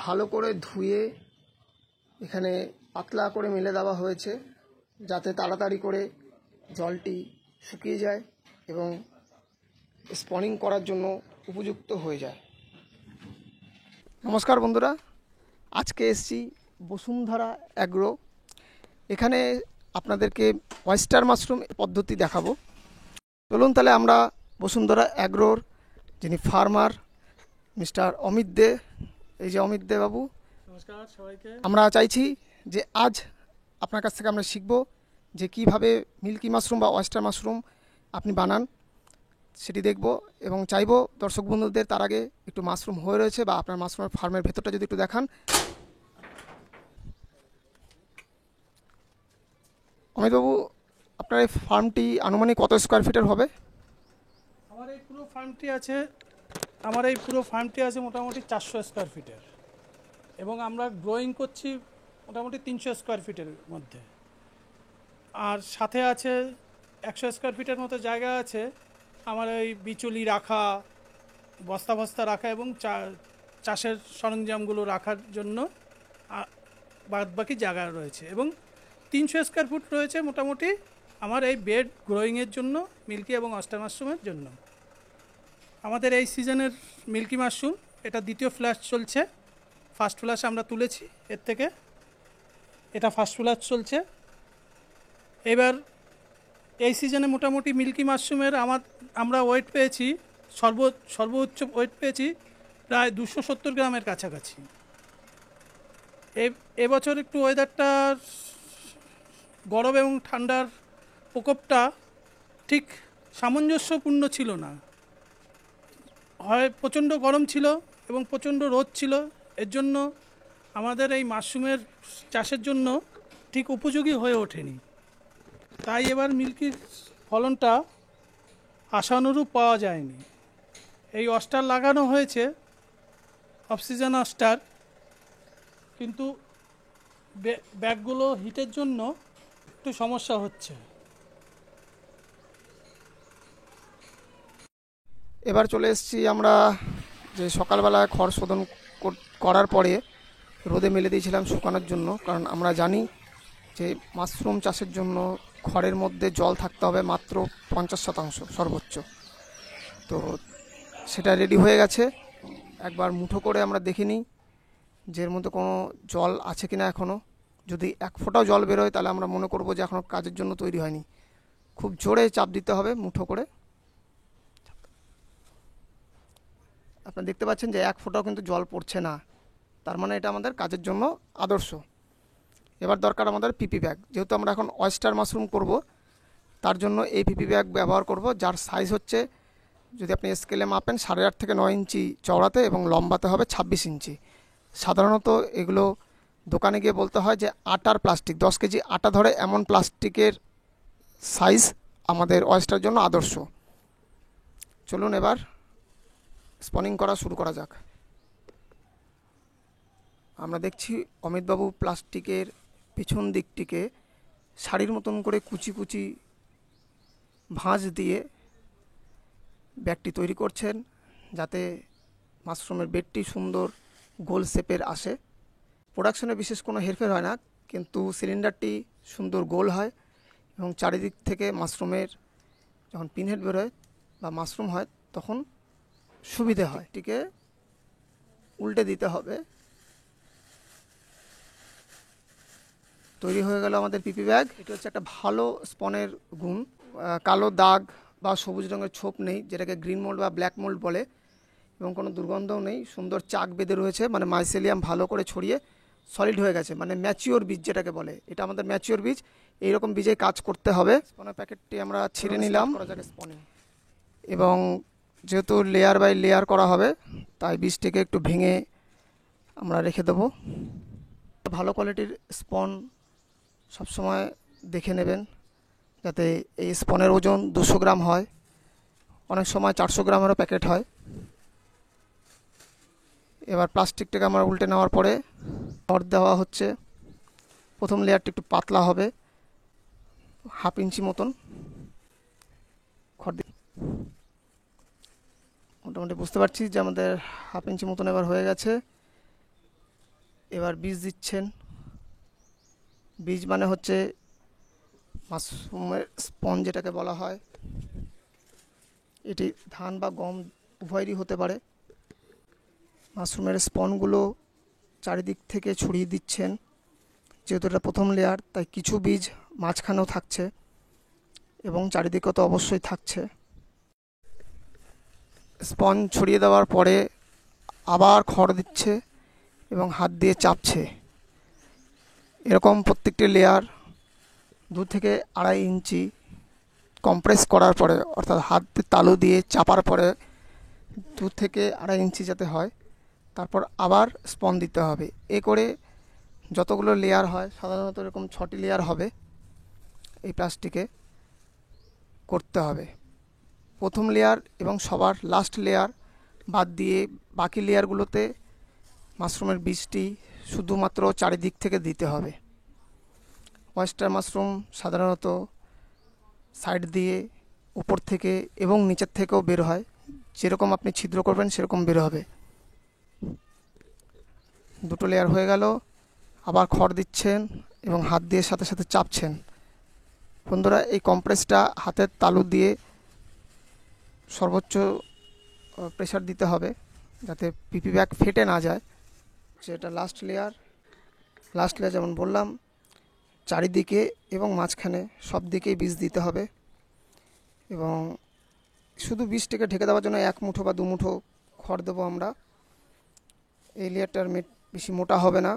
ভালো করে ধুয়ে এখানে পাতলা করে মেলে দেওয়া হয়েছে, যাতে তাড়াতাড়ি করে জলটি শুকিয়ে যায় এবং স্পনিং করার জন্য উপযুক্ত হয়ে যায়। নমস্কার বন্ধুরা, আজকে এসেছি বসুন্ধরা অ্যাগ্রো। এখানে আপনাদেরকে ওয়েস্টার মাশরুম পদ্ধতি দেখাবো। চলুন তাহলে আমরা বসুন্ধরা অ্যাগ্রোর যিনি ফার্মার মিস্টার অমিত দে, এই যে অমিত দে বাবু, নমস্কার সবাইকে। আমরা চাইছি যে আজ আপনার কাছ থেকে আমরা শিখব যে কিভাবে মিল্কি মাশরুম বা ওয়েস্টার মাশরুম আপনি বানান, সেটি দেখব এবং চাইবো দর্শক বন্ধুদের তার আগে একটু মাশরুম হয়ে রয়েছে বা আপনার মাশরুমের ফার্মের ভেতরটা যদি একটু দেখান। অমিতবাবু, আপনার এই ফার্মটি আনুমানিক কত স্কোয়ার ফিটের হবে? আমার এই পুরো ফার্মটি আছে মোটামুটি 400 স্কোয়ার ফিটের, এবং আমরা গ্রোয়িং করছি মোটামুটি 300 স্কোয়ার ফিটের মধ্যে। আর সাথে আছে 100 স্কোয়ার ফিটের মতো জায়গা আছে আমার এই বিচুলি রাখা, বস্তা বস্তা রাখা এবং চাষের সরঞ্জামগুলো রাখার জন্য বাদ বাকি জায়গা রয়েছে, এবং 300 স্কোয়ার ফুট রয়েছে মোটামুটি আমার এই বেড গ্রোয়িংয়ের জন্য, মিল্কি এবং ওয়েস্টার মাশরুমের জন্য। আমাদের এই সিজনের মিল্কি মাশরুম এটা দ্বিতীয় ফ্ল্যাশ চলছে। ফার্স্ট ফ্ল্যাশ আমরা তুলেছি এর থেকে, এটা ফার্স্ট ফ্ল্যাশ চলছে। এবার এই সিজনে মোটামুটি মিল্কি মাশরুমের আমরা ওয়েট পেয়েছি, সর্বোচ্চ ওয়েট পেয়েছি প্রায় 270 গ্রামের কাছাকাছি। এবছর একটু ওয়েদারটা গরম এবং ঠান্ডার প্রকোপটা ঠিক সামঞ্জস্যপূর্ণ ছিল না, হয় প্রচণ্ড গরম ছিল এবং প্রচণ্ড রোদ ছিল। এর জন্য আমাদের এই মাশরুমের চাষের জন্য ঠিক উপযোগী হয়ে ওঠেনি। তাই এবার মিল্কির ফলনটা আশানুরূপ পাওয়া যায়নি। এই অস্টার লাগানো হয়েছে, অক্সিজেন অস্টার, কিন্তু ব্যাগগুলো হিটের জন্য একটু সমস্যা হচ্ছে। এবার চলে এসেছি আমরা যে সকালবেলায় খড় শোধন করার পরে রোদে মেলে দিয়েছিলাম শুকানোর জন্য, কারণ আমরা জানি যে মাশরুম চাষের জন্য খড়ের মধ্যে জল থাকতে হবে মাত্র 50% সর্বোচ্চ। তো সেটা রেডি হয়ে গেছে। একবার মুঠো করে আমরা দেখে নিই যে এর মধ্যে কোনো জল আছে কিনা এখনও। যদি এক ফোঁটাও জল বেরোয় তাহলে আমরা মনে করব যে এখনও কাজের জন্য তৈরি হয়নি। খুব জোরে চাপ দিতে হবে মুঠো করে। আপনারা দেখতে পাচ্ছেন যে এক ফোঁটাও কিন্তু জল পড়ছে না, তার মানে এটা আমাদের কাজের জন্য আদর্শ। এবার দরকার আমাদের পিপি ব্যাগ। যেহেতু আমরা এখন ওয়েস্টার মাশরুম করব, তার জন্য এই পিপি ব্যাগ ব্যবহার করব, যার সাইজ হচ্ছে, যদি আপনি স্কেলে মাপেন, 8.5 থেকে 9 ইঞ্চি চওড়াতে এবং লম্বাতে হবে 26 ইঞ্চি। সাধারণত এগুলো দোকানে গিয়ে বলতে হয় যে আটার প্লাস্টিক, 10 কেজি আটা ধরে এমন প্লাস্টিকের সাইজ আমাদের ওয়েস্টার জন্য আদর্শ। চলুন এবার স্পনিং করা শুরু করা যাক। আমরা দেখছি অমিতবাবু প্লাস্টিকের পিছন দিকটিকে শাড়ির মতন করে কুচি কুচি ভাঁজ দিয়ে ব্যাগটি তৈরি করছেন, যাতে মাশরুমের বেডটি সুন্দর গোল শেপের আসে। প্রোডাকশনে বিশেষ কোনো হেরফের হয় না, কিন্তু সিলিন্ডারটি সুন্দর গোল হয় এবং চারিদিক থেকে মাশরুমের যখন পিনহেড বেরোয় বা মাশরুম হয় তখন সুবিধে হয়। এটিকে উল্টে দিতে হবে। তৈরি হয়ে গেল আমাদের পিপি ব্যাগ। এটা হচ্ছে একটা ভালো স্পনের গুণ। কালো দাগ বা সবুজ রঙের ছোপ নেই, যেটাকে গ্রিন মোল্ড বা ব্ল্যাক মোল্ড বলে, এবং কোনো দুর্গন্ধও নেই। সুন্দর চাক বেঁধে রয়েছে, মানে মাইসেলিয়াম ভালো করে ছড়িয়ে সলিড হয়ে গেছে, মানে ম্যাচিওর বীজ যেটাকে বলে। এটা আমাদের ম্যাচিওর বীজ, এইরকম বীজে কাজ করতে হবে। স্পনের প্যাকেটটি আমরা ছিঁড়ে নিলাম, এবং যেহেতু লেয়ার বাই লেয়ার করা হবে তাই বীজটিকে একটু ভেঙে আমরা রেখে দেবো। ভালো কোয়ালিটির স্পন সবসময় দেখে নেবেন, যাতে এই স্পনের ওজন 200 গ্রাম হয়, অনেক সময় 400 গ্রামেরও প্যাকেট হয়। এবার প্লাস্টিকটাকে আমরা উল্টে নেওয়ার পরে খড় দেওয়া হচ্ছে। প্রথম লেয়ারটি একটু পাতলা হবে, 1/2 ইঞ্চি মতন খড় দিয়ে মোটামুটি বুঝতে পারছি যে আমাদের 1/2 ইঞ্চি মতন এবার হয়ে গেছে। এবার বীজ দিচ্ছেন। বীজ মানে হচ্ছে মাশরুমের স্পন যেটাকে বলা হয়। এটি ধান বা গম উভয়েরই হতে পারে। মাশরুমের স্পনগুলো চারিদিক থেকে ছড়িয়ে দিচ্ছেন। যেহেতু এটা প্রথম লেয়ার, তাই কিছু বীজ মাঝখানেও থাকছে এবং চারিদিকে তো অবশ্যই থাকছে। স্পন ছড়িয়ে দেওয়ার পরে আবার খড় দিচ্ছে এবং হাত দিয়ে চাপছে। এরকম প্রত্যেকটি লেয়ার 2 থেকে 2.5 ইঞ্চি কম্প্রেস করার পরে, অর্থাৎ হাতে তালু দিয়ে চাপার পরে 2 থেকে 2.5 ইঞ্চি যাতে হয়, তারপর আবার স্পন দিতে হবে। এ করে যতগুলো লেয়ার হয়, সাধারণত এরকম 6টি লেয়ার হবে, এই প্লাস্টিকে করতে হবে। প্রথম লেয়ার এবং সবার লাস্ট লেয়ার বাদ দিয়ে বাকি লেয়ারগুলোতে মাশরুমের বীজটি শুধুমাত্র চারিদিক থেকে দিতে হবে। ওয়েস্টার মাশরুম সাধারণত সাইড দিয়ে, উপর থেকে এবং নিচের থেকেও বের হয়। যেরকম আপনি ছিদ্র করবেন সেরকম বের হবে। 2টো লেয়ার হয়ে গেল। আবার খড় দিচ্ছেন এবং হাত দিয়ে সাথে সাথে চাপছেন। বন্ধুরা, এই কম্প্রেসটা হাতের তালু দিয়ে সর্বোচ্চ প্রেসার দিতে হবে যাতে পিপি ব্যাগ ফেটে না যায়। সেটা লাস্ট লেয়ার যেমন বললাম, চারিদিকে এবং মাঝখানে সব দিকেই বীজ দিতে হবে। এবং শুধু বীজটাকে ঢেকে দেওয়ার জন্য 1 মুঠো বা 2 মুঠো খড় দেবো আমরা। এই লেয়ারটার বেশি মোটা হবে না।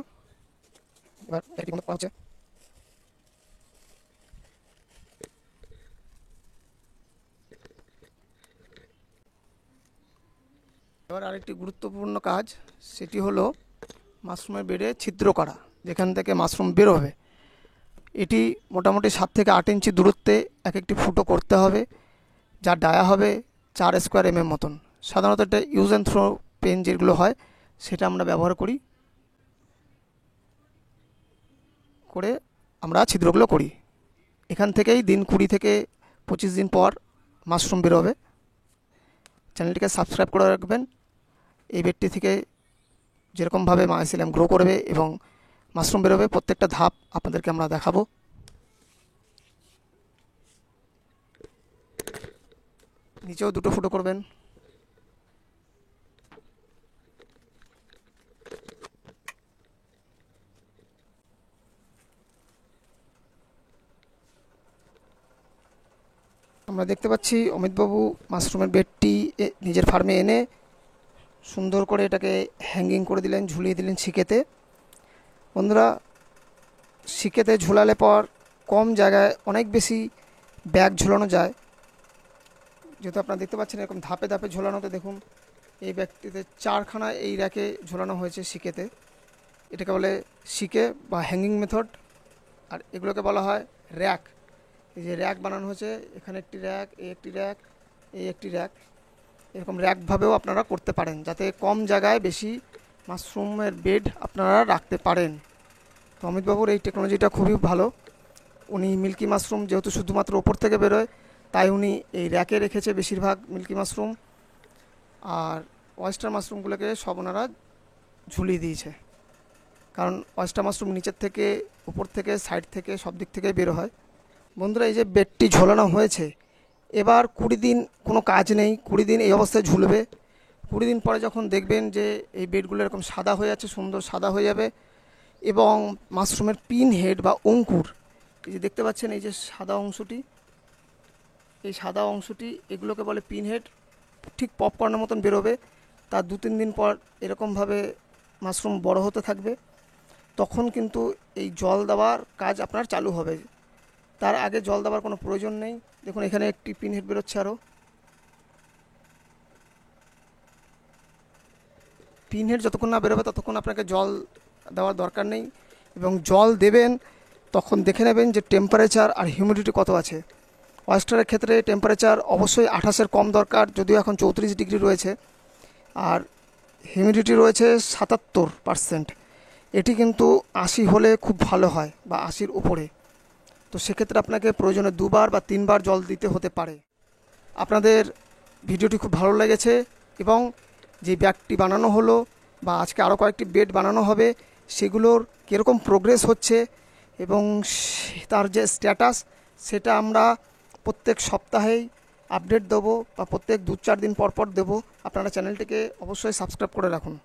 এবার এটি মতো হচ্ছে। এবার আরেকটি গুরুত্বপূর্ণ কাজ, সেটি হলো মাশরুমের বেডে ছিদ্র করা, যেখান থেকে মাশরুম বেরোবে। এটি মোটামুটি 7 থেকে 8 ইঞ্চি দূরত্বে এক একটি ফুটো করতে হবে, যার ডায়া হবে 4 স্কোয়ার mm মতন। সাধারণত এটা ইউজ অ্যান্ড থ্রো পেন যেগুলো হয় সেটা আমরা ব্যবহার করি, করে আমরা ছিদ্রগুলো করি। এখান থেকেই দিন 20 থেকে 25 দিন পর মাশরুম বেরোবে। চ্যানেলটিকে সাবস্ক্রাইব করে রাখবেন। এই বেডটি থেকে যেরকমভাবে মাইসিলিয়াম গ্রো করবে এবং মাশরুম বেরোবে, প্রত্যেকটা ধাপ আপনাদেরকে আমরা দেখাবো। নিচেও 2টো ফুটো করবেন। আমরা দেখতে পাচ্ছি অমিতবাবু মাশরুমের বেডটি নিজের ফার্মে এনে সুন্দর করে এটাকে হ্যাঙ্গিং করে দিলেন, ঝুলিয়ে দিলেন শিকেতে। বন্ধুরা, শিকেতে ঝুলালে পর কম জায়গায় অনেক বেশি ব্যাগ ঝুলানো যায়। যেহেতু আপনারা দেখতে পাচ্ছেন এরকম ধাপে ধাপে ঝোলানোতে, দেখুন এই ব্যাগটিতে 4খানা এই র্যাকে ঝোলানো হয়েছে শিকেতে। এটাকে বলে শিকে বা হ্যাঙ্গিং মেথড, আর এগুলোকে বলা হয় র্যাক। এই যে র্যাক বানানো হয়েছে, এখানে একটি র্যাক, এই একটি র্যাক, এই একটি র্যাক, এরকম র্যাকভাবেও আপনারা করতে পারেন, যাতে কম জায়গায় বেশি মাশরুমের বেড আপনারা রাখতে পারেন। তো অমিতবাবুর এই টেকনোলজিটা খুবই ভালো। উনি মিল্কি মাশরুম যেহেতু শুধুমাত্র ওপর থেকে বেরোয়, তাই উনি এই র্যাকে রেখেছে বেশিরভাগ মিল্কি মাশরুম, আর ওয়েস্টার মাশরুমগুলোকে সব ওনারা ঝুলিয়ে দিয়েছে। কারণ ওয়েস্টার মাশরুম নিচের থেকে, উপর থেকে, সাইড থেকে, সব দিক থেকে বেরো হয়। বন্ধুরা, এই যে বেডটি ঝোলানো হয়েছে, এবার 20 দিন কোনো কাজ নেই, 20 দিন এই অবস্থায় ঝুলবে। 20 দিন পরে যখন দেখবেন যে এই বেডগুলো এরকম সাদা হয়ে যাচ্ছে, সুন্দর সাদা হয়ে যাবে, এবং মাশরুমের পিন হেড বা অঙ্কুর, এই যে দেখতে পাচ্ছেন এই যে সাদা অংশটি, এই সাদা অংশটি, এগুলোকে বলে পিন হেড, ঠিক পপকর্নের মতন বেরোবে। তার 2-3 দিন পর এরকমভাবে মাশরুম বড় হতে থাকবে। তখন কিন্তু এই জল দেওয়ার কাজ আপনার চালু হবে। তার আগে জল দেওয়ার কোনো প্রয়োজন নেই। দেখুন এখানে একটি পিন হেড বেরোচ্ছে আরও। পিন হেড যতক্ষণ না বেরোবে ততক্ষণ আপনাকে জল দেওয়ার দরকার নেই, এবং জল দেবেন তখন দেখে নেবেন যে টেম্পারেচার আর হিউমিডিটি কত আছে। ওয়েস্টারের ক্ষেত্রে টেম্পারেচার অবশ্যই 28-এর কম দরকার, যদিও এখন 34 ডিগ্রি রয়েছে, আর হিউমিডিটি রয়েছে 77%। এটি কিন্তু 80 হলে খুব ভালো হয়, বা 80-র উপরে। তো সেক্ষেত্রে আপনাকে প্রয়োজনে 2বার বা 3বার জল দিতে হতে পারে। আপনাদের ভিডিওটি খুব ভালো লেগেছে, এবং যে ব্যাগটি বানানো হলো বা আজকে আরও কয়েকটি বেড বানানো হবে, সেগুলোর কীরকম প্রোগ্রেস হচ্ছে এবং তার যে স্ট্যাটাস সেটা আমরা প্রত্যেক সপ্তাহেই আপডেট দেবো বা প্রত্যেক 2-4 দিন পর পর দেবো। আপনারা চ্যানেলটিকে অবশ্যই সাবস্ক্রাইব করে রাখুন।